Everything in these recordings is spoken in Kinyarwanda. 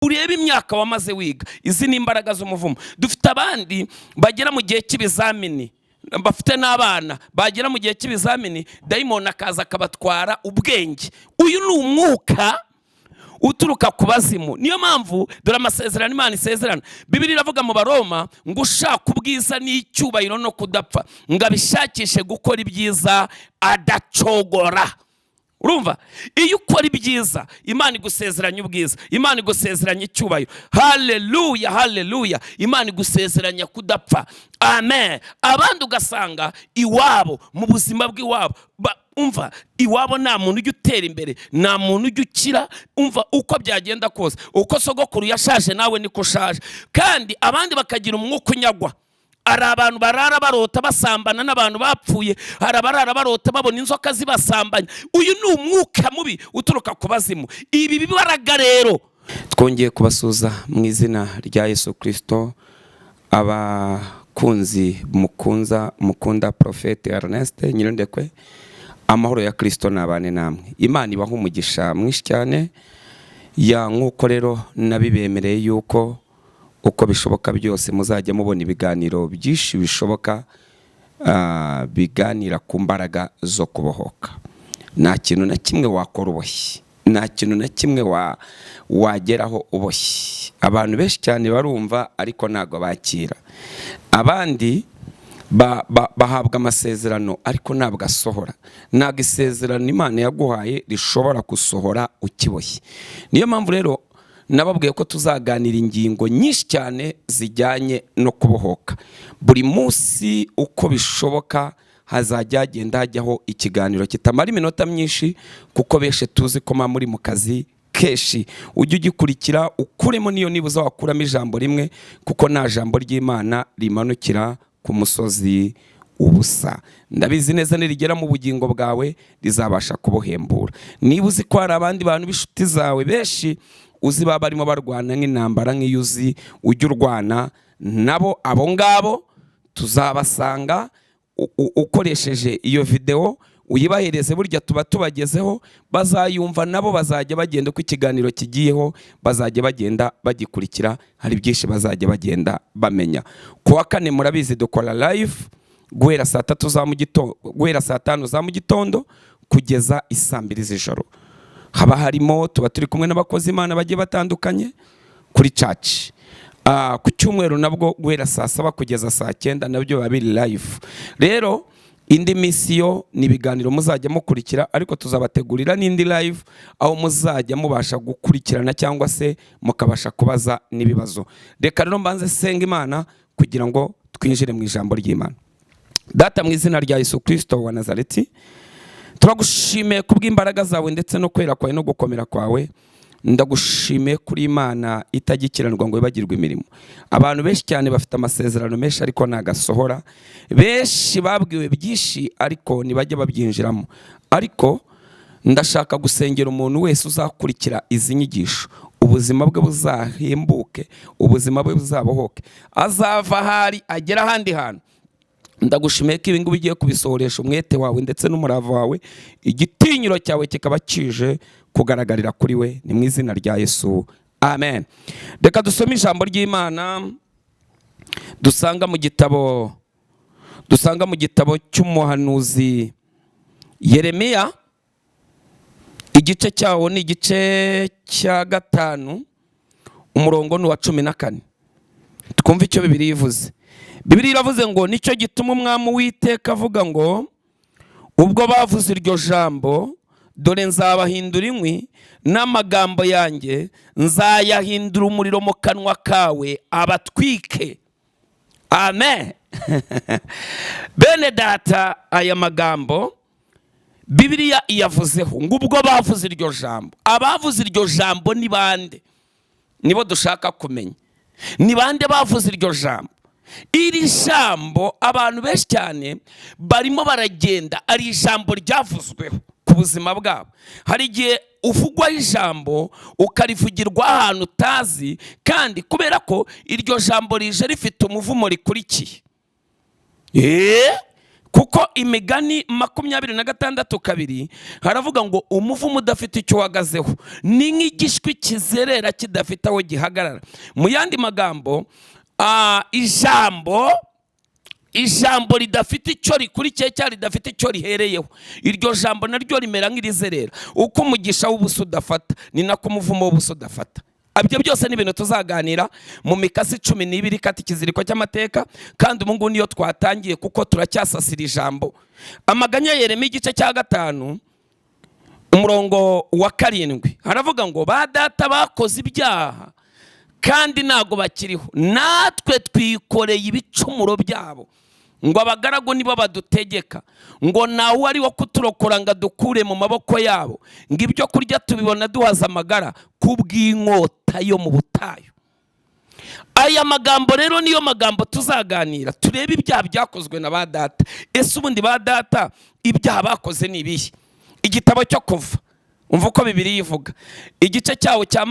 urebe imyaka wamaze wiga. Izi ni imbaraga z'umuvumo. Dufite abandi bagera mu gihe cy'ibizamini, bafite n'abana bagera mu gihe cy'ibizamini, dayimoni akaza akabatwara ubwenge. Uyu ni umwuka uturuka ku bazimu. Niyo mpamvu dore amasezerano Imana isezerana. Bibiliya iravuga mu Baroma ngo ushaka ubwiza n'icyubahiro no kudapfa, ngo abishakishe gukora ibyiza adacogora. Urumva? Iyo ukora ibyiza, Imana igusezeranya ubwiza, Imana igusezeranya icyubahiro. Haleluya, haleluya. Imana igusezeranya kudapfa. Amen. Abandi ugasanga iwabo, mu buzima bw'iwabo, umva, iwabo nta muntu ujya utera imbere, nta muntu ujya ukira. Umva, uko byagenda kose, uko sogokuru yashaje nawe niko ushaje. Kandi abandi bakagira umwuka unyagwa. Hari abantu barara barota basambana n'abantu bapfuye, hari abarara barota babona inzoka zibasambanya. Uyu ni umwuka mubi uturuka ku bazimu. Ibi bibaraga rero twongeye kubasuza mu izina rya Yesu Kristo. Abakunzi mukunda Prophet Ernest NYIRINDEKWE, amahoro ya Kristo nabane namwe. Imana ibaha umugisha mwinshi cyane. Ya nkuko rero nabibemereye yuko uko bishoboka byose muzajya mubona ibiganiro byinshi bishoboka biganira ku mbaraga zo kubohoka. Nta kintu na kimwe wakora uboshye, nta kintu na kimwe wageraho uboshye. Abantu benshi cyane barumva ariko ntago bakira. Abandi bahabwa amasezerano ariko ntabwo asohora. Ntabwo isezerano Imana yaguhaye rishobora gusohora ukiboshye. Niyo mpamvu rero nababwiye ko tuzaganira ingingo nyinshi cyane zijyanye no kubohoka. Buri munsi uko bishoboka hazajya hagenda hajyaho ikiganiro kitamara iminota myinshi, kuko beshe tuzi ko muri mu kazi keshi. Ujye ugikurikira ukuremo niyo nibuza wakuramo ijambo rimwe, kuko nta jambo ry'Imana rimanukira ku musozi ubusa. Ndabizi neza nirigera mu bugingo bwawe rizabasha kubuhembura. Niba uzi ko hari abandi bantu b'inshuti zawe benshi uzi baba barimo barwana nk'intambara nk'iyuzi ujya urwana nabo, abo ngabo tuzabasanga ukoresheje iyo video uyibahereze. Burya tuba tubagezeho, bazayumva nabo, bazajya bagenda uko ikiganiro kigiyeho, bazajya bagenda bagikurikira. Hari byinshi bazajya bagenda bamenya. Kuwa kane murabizi dukora live guhera saa 5 za mu gitondo kugeza isaa 2 z'ijoro. Haba harimo tuba turi kumwe n'abakozi Imana bagiye batandukanye kuri church. Ku cyumweru nabwo guhera saa 7 kugeza saa 9 nabyo babiri live. Rero indi misiyo ni ibiganiro muzajya mukurikira, ariko tuzabategurira n'indi live aho muzajya mubasha gukurikirana cyangwa se mukabasha kubaza n'ibibazo. Reka rero mbanze senga Imana kugira ngo twinjire mu ijambo ry'Imana. Data, mu izina rya Yesu Kristo wa Nazareti, turagushimiye kubw'imbaraga zawe ndetse no kwera kwawe no gukomera kwawe. Ndagushimiye kuri Imana itagikiranirwa ngo ibagirwe imirimo. Abantu benshi cyane bafite amasezerano menshi ariko nagasohora. Benshi babwiwe byinshi ariko ntibajya babyinjiramo. Ariko ndashaka gusengera umuntu wese uzakurikira izi nyigisho, ubuzima bwe buzahembuke, ubuzima bwe buzabohoke, azava hari agera ahandi hantu. Ndagushimiye ko ibingibi ugiye kubisohoresha umwete wawe ndetse n'umurava wawe, igitinyiro cyawe kikaba kije kugaragarira kuri we. Ni mu izina rya Yesu, amen. Reka dusome ijambo ry'Imana dusanga mu gitabo cy'umuhanuzi Yeremiya. Igice cyawo ni igice cya 5 umurongo ni wa 14. Twumva icyo Bibiliya ivuze. Bibiliya iravuze ngo nicyo gituma umwami Uwiteka avuga ngo ubwo bavuze iryo jambo, dore nzabahindura inkwi n'amagambo yanjye nzayahindura umuriro mu kanwa kawe abatwike. Amen. Bene data, aya magambo Bibiliya iyavuzeho ngo ubwo bavuze iryo jambo. Abavuze iryo jambo ni bande? Nibo dushaka kumenya. Ni bande bavuze iryo jambo? Iri jambo abantu benshi cyane barimo baragenda ari ijambo ryavuzweho ku buzima bwabo. Hari igihe uvugwa ijambo ukarivugirwa ahantu utazi, kandi kubera ko iryo jambo rije rifite umuvumo rikurikiye. kuko imigani 26:2 haravuga ngo umuvumo udafite icyo uhagazeho ni nk'igishwi kizerera kidafite aho gihagarara. Mu yandi magambo, ijambo ridafite icyo rikurikiye cyangwa ridafite icyo rihereyeho, iryo jambo naryo rimera nk'irizerera. Uko umugisha w'ubusa udafata, ni nako umuvumo w'ubusa udafata. Ibyo byose ni ibintu tuzaganira mu mikasi 12 ikata ikiziriko cy'amateka, kandi ubu ngubu niyo twatangiye kuko turacyasasira ijambo. Amaganya Yeremiya igice cya 5 umurongo wa 7 haravuga ngo ba data bakoze ibyaha kandi ntago bakiriho, natwe twikoreye ibicumuro byabo, ngo abagaragu nibo badutegeka, ngo nawe ari wo kuturokora ngo dukure mu maboko yabo, ngo ibyo kurya tubibona duhaza amagara kubw'inkota yo mu butayu. Aya magambo rero niyo magambo tuzaganira, turebe ibyaha byakozwe na ba data. Ese ubundi ba data ibyaha bakoze ni ibihe? Igitabo cyo Kuva, umva uko Bibiliya ivuga, igice cyawo cya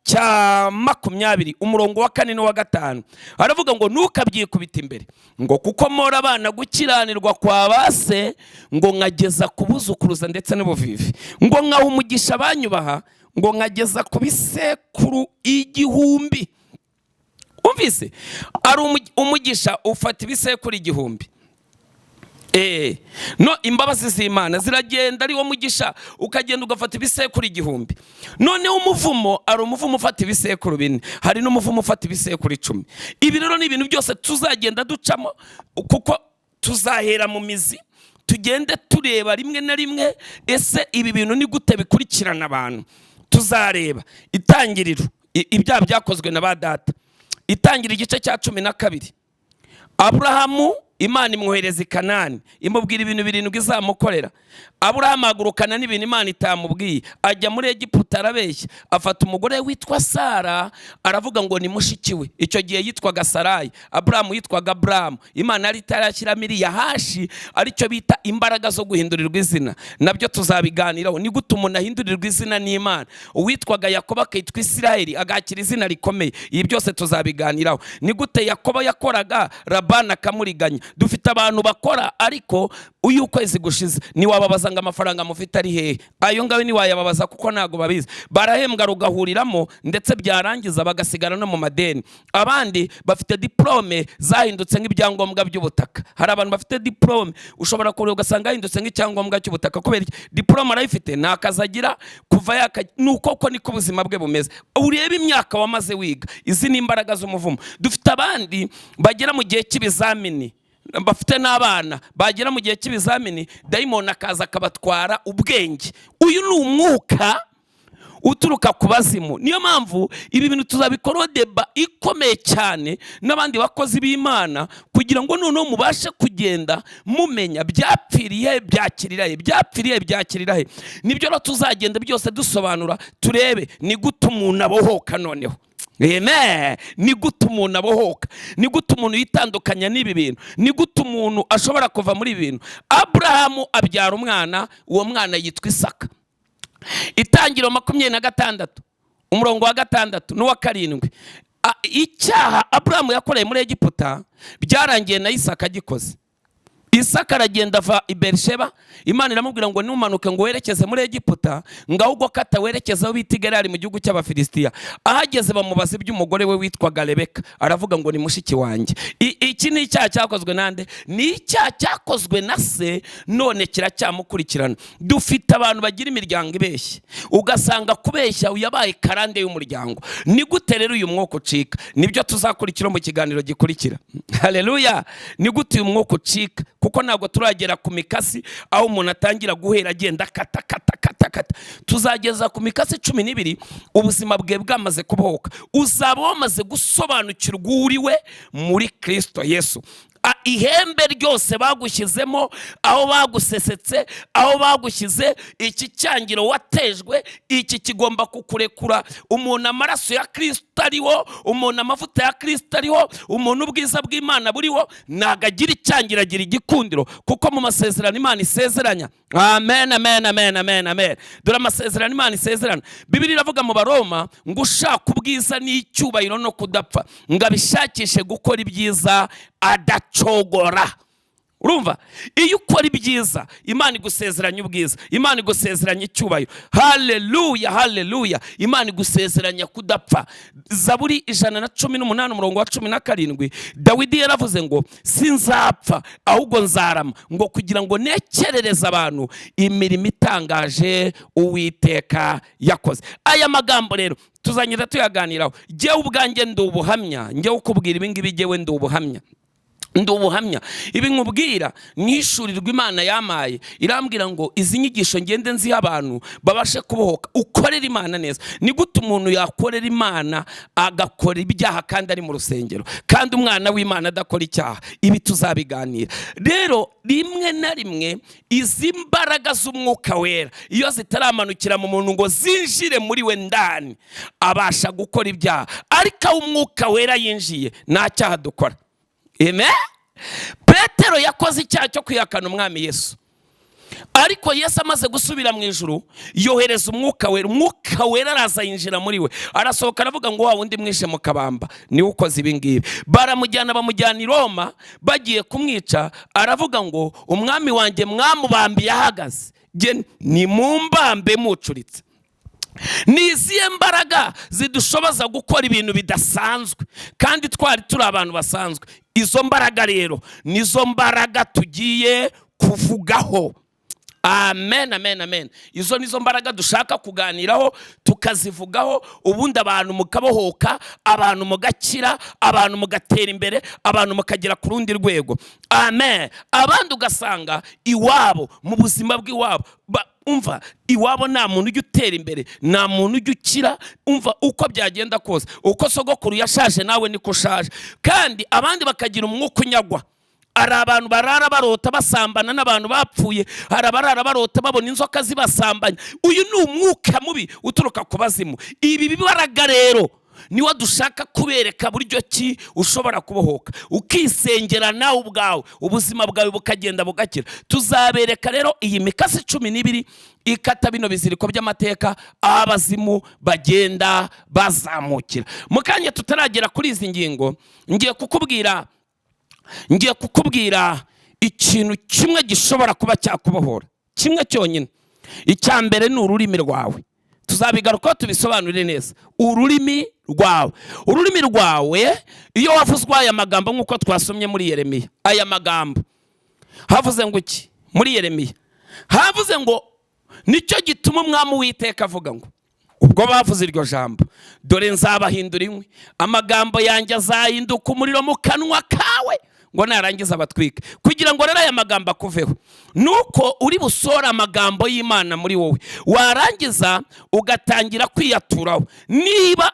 20 umurongo wa 4 n'uwa 5 haravuga ngo ntukabyikubita imbere, ngo kuko mora abana gukiranirwa kwa base, ngo nkageza kubuzukuruza ndetse n'ubuvivi, ngo nkaha umugisha banyubaha, ngo nkageza ku bisekuru 1000. Umvise, ari umugisha ufata ibisekuru 1000. No, imbabazi z'Imana ziragenda ari wo mugisha ukagenda ugafata ibisekuru 1000. Noneho umuvumo ari umuvumo ufata ibisekuru 4, hari n'umuvumo ufata ibisekuru 10. Ibi rero ni ibintu byose tuzagenda ducamo, kuko tuzahera mu mizi tugende tureba rimwe na rimwe, ese ibi bintu ni gute bikurikirana abantu. Tuzareba itangiriro, ibyaha byakozwe na ba data. Itangira igice cya 12, Aburahamu Imana imwohereza i Kanani, imubwira ibintu 7 izamukorera. Aburahamu agurukana n'ibintu Imana itamubwiye, ajya muri Egiputa arabeshya, afata umugore witwa Sara, aravuga ngo ni mushiki we. Icyo gihe yitwaga Sarayi, Aburahamu yitwaga Aburahamu. Imana yari itarashyira miriya hashi, aricyo bita imbaraga zo guhindurirwa izina. Nabyo tuzabiganiraho, ni gute umuntu ahindurirwa izina n'Imana. Uwitwaga Yakobo akitwa Isiraheli agakira izina rikomeye. Ibi byose tuzabiganiraho. Ni gute Yakobo yakoraga Labani akamuriganya. Dufite abantu bakora, ariko uyu kwezi gushize ni wababaza ngo amafaranga mufite ari hehe. Ayo ngawe ni wayababaza kuko ntago babizi. Barahembwa rugahuriramo, ndetse byarangiza bagasigara no mu madeni. Abandi bafite diplome zahindutse nk'ibyangombwa by'ubutaka. Hari abantu bafite diplome ushobora kureba ugasanga yahindutse nk'icyangombwa cy'ubutaka, kubera diplome arayifite nta kazi agira, kuva nuko niko ubuzima bwe bumeze. Urebe imyaka wamaze wiga. Izi ni imbaraga z'umuvumo. Dufite abandi bagera mu gihe cy'ibizamini, bafite n'abana bagera mu gihe cy'ibizamini, dayimoni akaza akabatwara ubwenge. Uyu ni umwuka uturuka ku bazimu. Niyo mpamvu ibi bintu tuzabikora deba ikomeye cyane n'abandi bakozi b'Imana, kugira ngo noneho mubashe kugenda mumenya byapfiriye byakirirahe, byapfiriye byakirirahe. Nibyo rero tuzagenda byose dusobanura, turebe ni gute umuntu abohoka noneho. Amen. Ni gute umuntu abohoka, ni gute umuntu yitandukanya n'ibi bintu, ni gute umuntu ashobora kuva muri ibi bintu. Aburahamu abyara umwana, uwo mwana yitwa Isaka. Itangiriro 26 umurongo wa 6 n'uwa 7. Icyaha Aburahamu yakoreye muri Egiputa byarangiye na Isaka agikoze. Isaka aragenda ava i Berisheba, Imana iramubwira ngo numanuke ngo werekeze muri Egiputa, ngahubwo kata werekeza aho bita Gerari mu gihugu cy'Abafilistiya. Ahageze bamubaza iby'umugore we witwaga Rebeka, aravuga ngo ni mushiki wanjye. Iki ni icyaha cyakozwe nande? Ni icyaha cyakozwe na se, none kiracyamukurikirana. Dufite abantu bagira imiryango ibeshye, ugasanga kubeshya uyabaye karande y'umuryango. Ni gute rero uyu mwuka ucika? Nibyo tuzakurikira mu kiganiro gikurikira. Haleluya. Ni gute uyu mwuka ucika? Kuko ntabwo turagera ku mikasi aho umuntu atangira guhera agenda kata. Tuzageza ku mikasi 12 ubuzima bwe bwamaze kubohoka. Uzaba wamaze gusobanukirwa uriwe muri Kristo Yesu. Ihembe ryose bagushyizemo, aho bagusesetse, aho bagushyize, iki cyangiro watejwe, iki kigomba kukurekura. Umuntu amaraso ya Kristo ariho, umuntu amavuta ya Kristo ariho, umuntu ubwiza bw'Imana buriho, nagagira icyangira agira igikundiro, kuko mu masezerano Imana isezeranya. Amen, amen, amen, amen, amen. Dore amasezerano Imana isezerana. Bibiliya iravuga mu Baroma ngo ushaka ubwiza n'icyubahiro no kudapfa, ngo abishakishe gukora ibyiza adacogora. urumva iyo ukora ibyiza Imana igusezeranya ubwiza, Imana igusezeranya icyubahiro. Haleluya, haleluya. Imana igusezeranya kudapfa. Zaburi 118 umurongo wa 17 Dawidi yaravuze ngo sinzapfa ahubwo nzarama, ngo kugira ngo nekerereze abantu imirimo itangaje Uwiteka yakoze. Aya magambo rero tuzanyira tuyaganiraho. Jyewe ubwanjye ndi ubuhamya, njyewe ukubwira ibi ngibi jyewe ndi ubuhamya. Ndubuhamya ibi nkubwira nishurirwa Imana yamaye, irambwira ngo izi nyigisho ngende nziha abantu babashe kubohoka. Ukorera Imana neza. Ni gute umuntu yakorera Imana agakora ibyaha kandi ari mu rusengero, kandi umwana w'Imana adakora icyaha? Ibi tuzabiganira rero. Rimwe na rimwe izi mbaraga z'umwuka wera iyo zitaramanukira mu muntu ngo zinjire muri we ndani, abasha gukora ibyaha. Ariko umwuka wera yinjiye nta cyaha dukora. Amen. Petero yakoze icyaha cyo kwihakana umwami Yesu, ariko Yesu amaze gusubira mu ijuru yohereza umwuka wera. Umwuka wera araza yinjira muri we, arasohoka aravuga ngo wa wundi mwishe mu kabamba niwe ukoze ibi ngibi. Baramujyana bamujyana i Roma, bagiye kumwica aravuga ngo umwami wanjye mwamubambiye ahagaze, ni mumbambe mucuritse. Ni izihe mbaraga zidushoboza gukora ibintu bidasanzwe kandi twari turi abantu basanzwe? Izo mbaraga rero nizo mbaraga tugiye kuvugaho. Amen, amen, amen. Izo nizo mbaraga dushaka kuganiraho tukazivugaho, ubundi abantu mukabohoka, abantu mugakira, abantu mugatera imbere, abantu mukagera ku rundi rwego. Amen. Abandi ugasanga iwabo mu buzima bw'iwabo umva iwabo nta muntu ujya utera imbere, nta muntu ujya ukira. Umva uko byagenda kose, uko sogokuru yashaje nawe niko ushaje. Kandi abandi bakagira umwuka unyagwa. Hari abantu barara barota basambana n'abantu bapfuye, hari abarara barota babona inzoka zibasambanya. Uyu ni umwuka mubi uturuka ku bazimu. Ibi bibaraga rero niwo dushaka kubereka buryo ki ushobora kubohoka, ukisengera nawe ubwawe, ubuzima bwawe bukagenda bugakira. Tuzabereka rero iyi mikasi 12 ikata bino biziriko by'amateka abazimu bagenda bazamukira. Mukanya tutaragera kuri izi ngingo, ngiye kukubwira ikintu kimwe gishobora kuba cyakubohora, kimwe cyonyine. Icya mbere ni ururimi rwawe. Tuzabigaruka tubisobanurire neza. Ururimi rwawe iyo wavuzwe aya magambo nk'uko twasomye muri Yeremiya. Aya magambo havuze ngo iki muri Yeremiya? Havuze ngo nicyo gituma umwami Uwiteka avuga ngo, ubwo bavuze iryo jambo, dore nzabahindura inkwi, amagambo yanjye azahinduka umuriro mu kanwa kawe, ngo narangiza abatwike. Kugira ngo rero aya magambo akuveho, nuko uri busora amagambo y'Imana muri wowe, warangiza ugatangira kwiyaturaho. Niba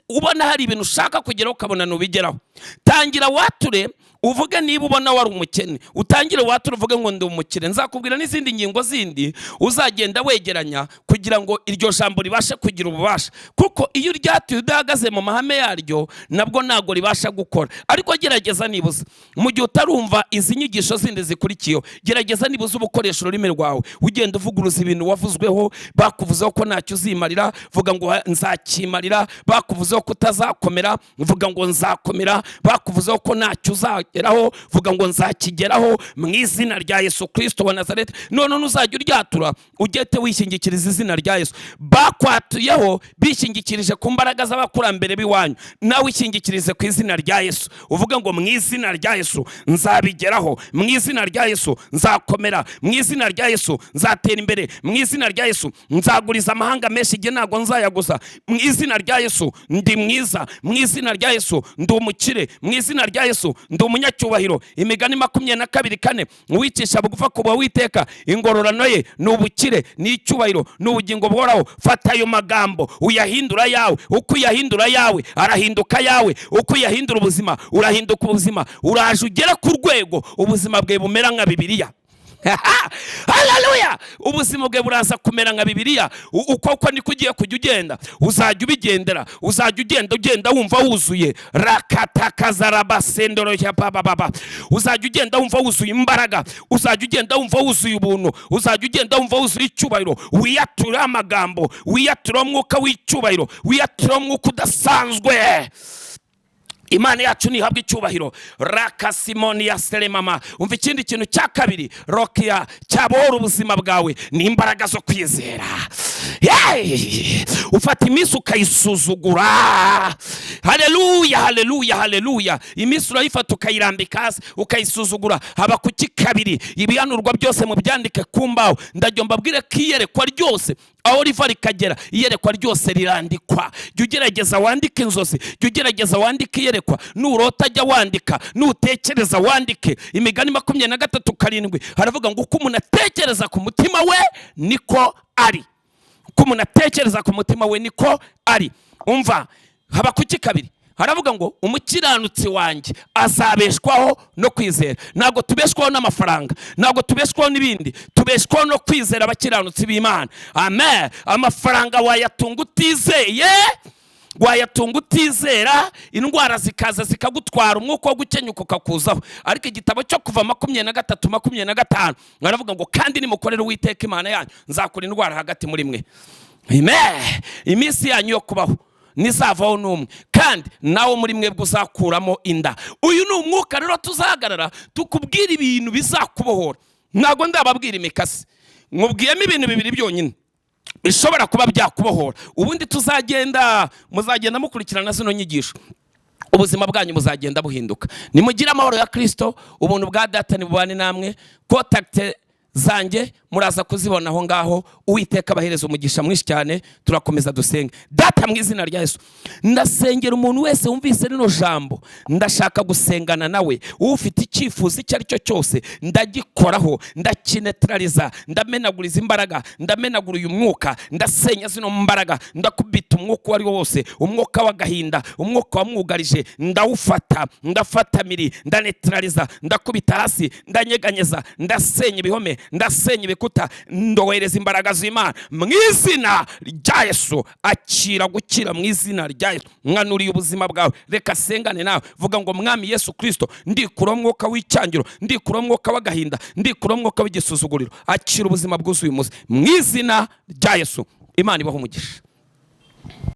ubona hari ibintu ushaka kugeraho ukabona nubigeraho, tangira wature. Uvuge niba ubona wari umukene, utangire watura uvuge ngo ndi umukire. Nzakubwira n'izindi ngingo zindi uzagenda wegeranya kugira ngo iryo jambo ribashe kugira ububasha, kuko iyo ryatuye udahagaze mu mahame yaryo nabwo ntago ribasha gukora. Ariko gerageza nibuza, mu gihe utarumva izi nyigisho zindi zikurikiyeho, gerageza nibuza ubukoresha ururimi rwawe, ugenda uvuguruza ibintu wavuzweho, bakuvuzeho ko ntacyo uzimarira, vuga ngo nzakimarira. Bakuvuzeho ko utazakomera, vuga ngo nzakomera. Bakuvuzeho ko ntacyo uzageraho, vuga ngo nzakigeraho mu izina rya Yesu Kristo wa Nazareti. None uzajya uryatura, ugete wishingikiriza izina rya Yesu. Bakwatuyeho bishingikirije ku mbaraga z'abakurambere biwanyu, nawe ishingikirize ku izina rya Yesu. Uvuga ngo mu izina rya Yesu nzabigeraho, mu izina rya Yesu nzakomera, mu izina rya Yesu nzatera imbere, mu izina rya Yesu nzaguriza amahanga menshi, igihe ntago nzayaguza, mu izina rya Yesu ndi mwiza, mu izina rya Yesu ndi umukire, mu izina rya Yesu ndi umunyacyubahiro. Imigani 22:4, uwicisha bugufa kuba Uwiteka, ingororano ye ni ubukire, ni icyubahiro, ni ubugingo buhoraho. Fata ayo magambo uyahindura yawe. Uko uyahindura yawe arahinduka yawe. Uko uyahindura ubuzima urahinduka ubuzima. Uraje ugera ku rwego ubuzima bwe bumera nka Bibiliya. Haleluya. Ubuzima bwe buraza kumera nka Bibiliya. Uko niko ugiye kujya ugenda, uzajya ubigendera, uzajya ugenda wumva wuzuye. Rakatakazarabasendoro ya baba. Uzajya ugenda wumva wuzuye imbaraga, uzajya ugenda wumva wuzuye ubuntu, uzajya ugenda wumva wuzuye icyubahiro. Wiyatura amagambo, wiyatura umwuka w'icyubahiro, wiyatura umwuka udasanzwe. Imana yacu nihabwa icyubahiro. Rakasimoni ya selemama. Umva ikindi kintu cya kabiri rokia cyabohora ubuzima bwawe ni imbaraga zo kwizera. Ufata iminsi ukayisuzugura. Haleluya, haleluya, haleluya. Iminsi urayifata ukayirambika hasi ukayisuzugura. Haba kuki kabiri ibihanurwa byose mu byandike kumbaho. Ndajya mbabwire ko iyerekwa ryose aho riva rikagera iyerekwa ryose rirandikwa. Jya ugerageza wandike inzozi, jya ugerageza wandike iyerekwa, nurota jya wandika, nutekereza wandike. Imigani 23:7 haravuga ngo uko umuntu atekereza ku mutima we niko ari. Uko umuntu atekereza ku mutima we niko ari. Umva haba kuki kabiri haravuga ngo umukiranutsi wanjye azabeshwaho no kwizera. Ntabwo tubeshwaho n'amafaranga, ntabwo tubeshwaho n'ibindi, tubeshwaho no kwizera abakiranutsi b'Imana. Amen. Amafaranga wayatunga utizeye, wayatunga utizera, indwara zikaza zikagutwara, umwuka wo gukenyuka ukakuzaho. Ariko igitabo cyo kuva 23:25 baravuga ngo kandi nimukorere Uwiteka Imana yanyu nzakura indwara hagati muri mwe. Amen. Iminsi yanyu yo kubaho nizavaho n'umwe, kandi nawe muri mwebwe uzakuramo inda. Uyu ni umwuka rero tuzahagarara tukubwira ibintu bizakubohora. Ntabwo ndababwira imikasi, nkubwiyemo ibintu bibiri byonyine bishobora kuba byakubohora. Ubundi muzagenda mukurikirana zino nyigisho, ubuzima bwanyu muzagenda buhinduka. Nimugira amahoro ya Kristo, ubuntu bwa Data nibubane namwe. Contact zanjye muraza kuzibona aho ngaho. Uwiteka abahereza umugisha mwinshi cyane. Turakomeza dusenge. Data mu izina rya Yesu, ndasengera umuntu wese wumvise rino jambo, ndashaka gusengana nawe. Ufite icyifuzo icyo ari cyo cyose ndagikoraho, ndakinetraliza, ndamenaguriza imbaraga, ndamenagura uyu mwuka, ndasenya zino mbaraga, ndakubita umwuka wari wose, umwuka w'agahinda, umwuka wamwugarije, ndawufata, ndafatamiri, ndanetraliza, ndakubita hasi, ndanyeganyeza, ndasenya ibihome, ndasenya ibikuta, ndohereza imbaraga z'Imana mu izina rya Yesu. Akira gukira mu izina rya Yesu. Mwanuriye ubuzima bwawe, reka sengane nawe. Vuga ngo Mwami Yesu Kristo, ndikura umwuka w'icyangiro, ndikura umwuka w'agahinda, ndikura umwuka w'igisuzuguriro. Akira ubuzima bwuzuye umunsi mu izina rya Yesu. Imana ibaho umugisha.